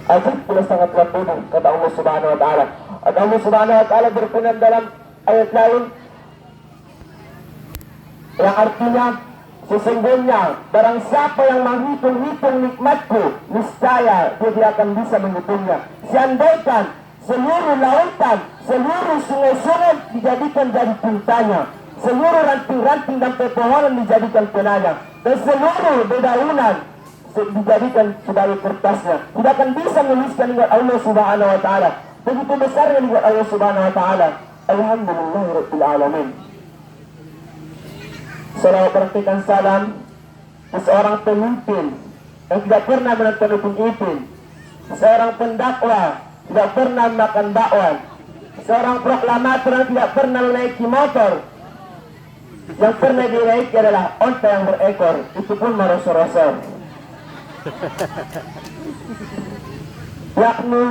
Ajib pula sangat terpuji, kata Allah Subhanahu wa taala. Allah Subhanahu wa taala berfirman dalam ayat lain yang artinya, sesungguhnya barang siapa yang menghitung-hitung nikmatku, niscaya dia tidak akan bisa menghitungnya. Seandainya seluruh lautan, seluruh sungai-sungai dijadikan jadi tintanya, seluruh ranting-ranting dan pepohonan dijadikan penanya, dan seluruh dedaunan dijadikan sebagai kertasnya, tidak akan bisa menuliskan nikmat Allah Subhanahu wa taala. Begitu besarnya nikmat Allah Subhanahu wa taala. Alhamdulillahirabbil alamin. Salawat berartikan salam ke seorang pemimpin yang tidak pernah menonton upin-ipin, seorang pendakwa tidak pernah makan bakwan, seorang proklamator yang tidak pernah menaiki motor, yang pernah dinaiki adalah onta yang berekor, itu pun merosor-rosor, yakni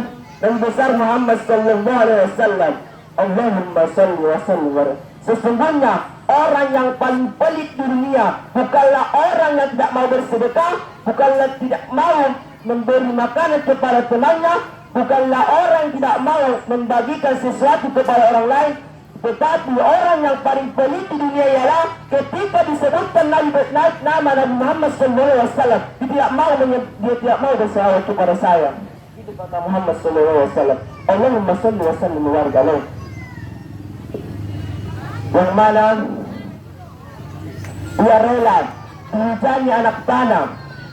Nabi besar Muhammad sallallahu alaihi wasallam. Allahumma salli wa sallim. Sesungguhnya orang yang paling pelit di dunia bukanlah orang yang tidak mau bersedekah, bukanlah tidak mau memberi makanan kepada temannya, bukanlah orang yang tidak mau membagikan sesuatu kepada orang lain, tetapi orang yang paling pelit di dunia ialah ketika disebutkan nama Nabi Muhammad SAW, dia tidak mau berselawat kepada saya. Itu kata Muhammad SAW. Allahumma salli wa sallim wa barik alaihi. Yang mana ia rela dihujani anak tanah,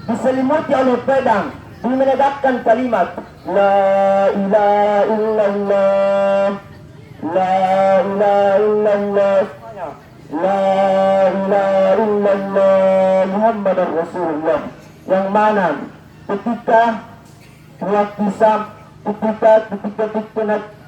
diselimuti oleh pedang, dia menegakkan kalimat La ilaha illallah, La ilaha illallah, La ilaha illallah, Muhammadur Rasulullah. Yang mana ketika ketika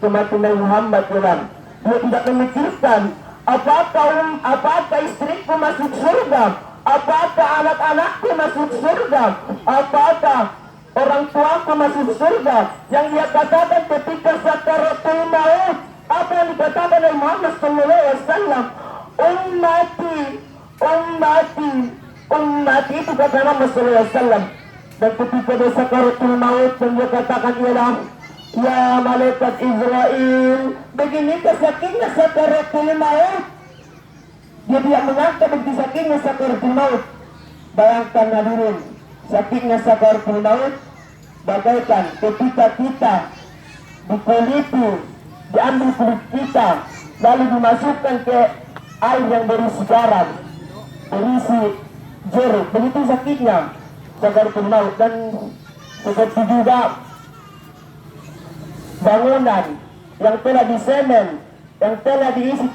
kematian Nabi Muhammad dia tidak memikirkan apakah istriku masuk surga, apakah anak-anakku masuk surga, apakah orang tuaku masuk surga. Yang dia katakan ketika sakaratul maut, apa yang dikatakan oleh Muhammad sallallahu alaihi wasallam, ummati itu kata Muhammad sallallahu alaihi wasallam. Dan ketika dia sakaratul maut, yang dia katakan ialah, ya malaikat Israel, begini sakitnya sakaratul maut. Dia tidak menyangka begitu sakitnya sakaratul maut. Bayangkan hadirin, sakitnya sakaratul maut bagaikan ketika kita dikuliti, diambil kulit kita, lalu dimasukkan ke air yang berisi garam, berisi jeruk. Begitu sakitnya sakaratul maut. Dan seperti juga bangunan yang telah disemen, yang telah diisi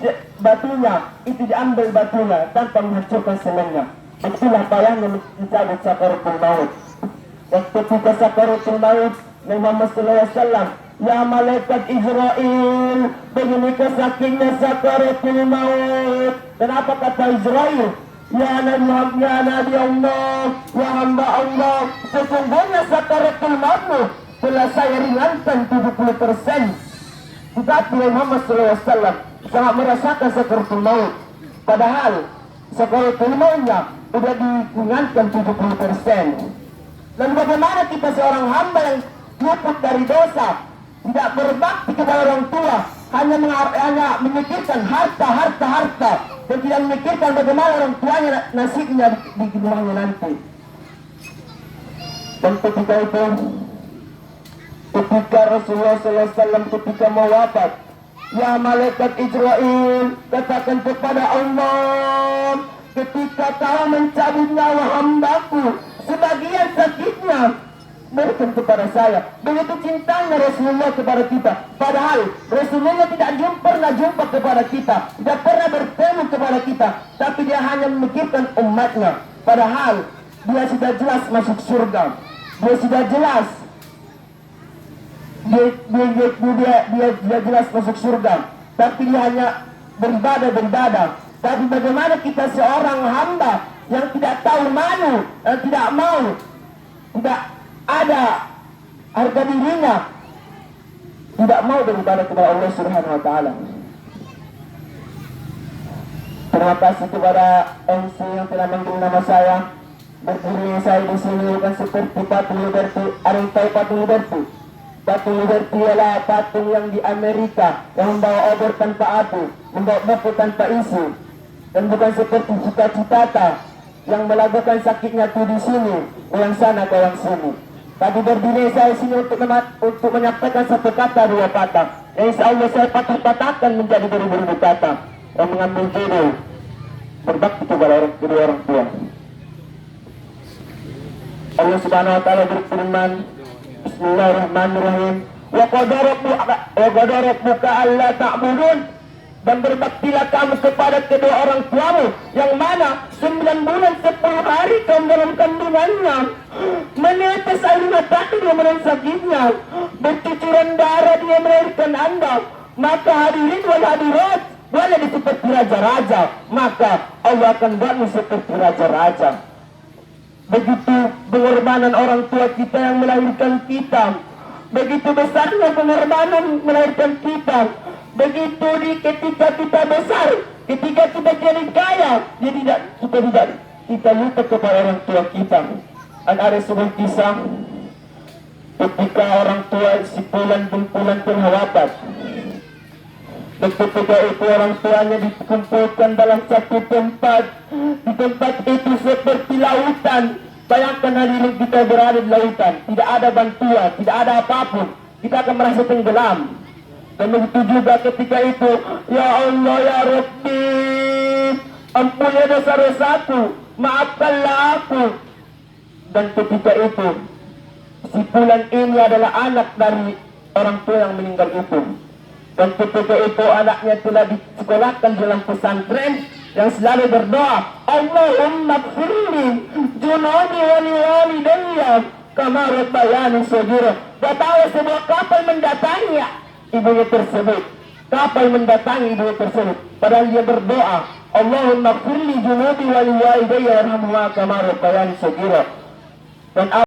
batunya, itu diambil batunya tanpa menghancurkan semennya. Itulah bayangnya mencabut sakaratul maut. Dan ketika sakaratul maut, Nabi Muhammad SAW, ya malaikat Israel, begini sakitnya sakaratul maut. Dan apa kata Israel? Ya Nabi Allah, ya hamba Allah, sesungguhnya sakaratul mautmu telah saya ringankan 70%. Tetapi Muhammad SAW sangat merasakan sakaratul maut, padahal sakaratul mautnya sudah diringankan 70%. Dan bagaimana kita seorang hamba yang luput dari dosa, tidak berbakti kepada orang tua, hanya memikirkan harta, dan tidak memikirkan bagaimana orang tuanya nasibnya di rumahnya nanti. Dan ketika itu, ketika Rasulullah SAW ketika mau wafat, ya malaikat Israel, katakan kepada Allah, ketika kau mencabut nyawa hambaku, sebagian sakitnya berikan kepada saya. Begitu cintanya Rasulullah kepada kita, padahal Rasulullah tidak pernah jumpa kepada kita, tidak pernah bertemu kepada kita, tapi dia hanya memikirkan umatnya. Padahal dia sudah jelas masuk surga, dia sudah jelas dia jelas masuk surga, tapi dia hanya beribadah. Tapi bagaimana kita seorang hamba yang tidak tahu malu, yang tidak mau, tidak ada harga dirinya, tidak mau beribadah kepada Allah Subhanahu wa taala. Terima kasih kepada MC yang telah mengirim nama saya. Berdiri saya di sini bukan seperti patung Liberty. Ada yang tahu patung Liberty? Patung Liberty ialah patung yang di Amerika yang membawa obor tanpa api, membawa buku tanpa isi, dan bukan seperti cita-cita yang melakukan sakitnya tu di sini, yang sana ke yang sini. Tadi berdiri saya sini untuk menyampaikan satu kata, dua kata. Yang insya Allah saya patah-patahkan menjadi beribu-ribu kata yang mengambil judul berbakti kepada kedua orang tua. Allah Subhanahu wa taala berfirman, Bismillahirrahmanirrahim. Wa qadara rabbuka alla ta'budun, dan berbaktilah kamu kepada kedua orang tuamu yang mana 9 bulan 10 hari kamu dalam kandungannya, menetes air mata dia menahan sakitnya, bercucuran darah dia melahirkan Anda. Maka hadirin wal hadirat, boleh seperti raja-raja, maka Allah akan buatmu seperti raja-raja. Begitu pengorbanan orang tua kita yang melahirkan kita, begitu besarnya pengorbanan melahirkan kita. Begitu ketika kita besar, ketika kita jadi kaya, kita lupa kepada orang tua kita. Dan ada sebuah kisah ketika orang tua si Pulan bin Pulan wafat. Dan ketika itu orang tuanya dikumpulkan dalam satu tempat. Di tempat itu seperti lautan. Bayangkan hadirin, kita berada di lautan, tidak ada bantuan, tidak ada apapun, kita akan merasa tenggelam. Dan begitu juga ketika itu, ya Allah ya Rabbi, ampuni dosa-dosaku, maafkanlah aku. Dan ketika itu, si Pulan ini adalah anak dari orang tua yang meninggal itu. Dan ketika itu anaknya telah disekolahkan dalam pesantren yang selalu berdoa, Allahumma gfirli junudi wa liwalidayya kama rabbayani shaghira. Betapa sebuah kapal mendatangi ibunya tersebut. Kapal mendatangi ibunya tersebut. Padahal dia berdoa, Allahumma gfirli junudi wa liwalidayya warhamhuma kama rabbayani shaghira. Dan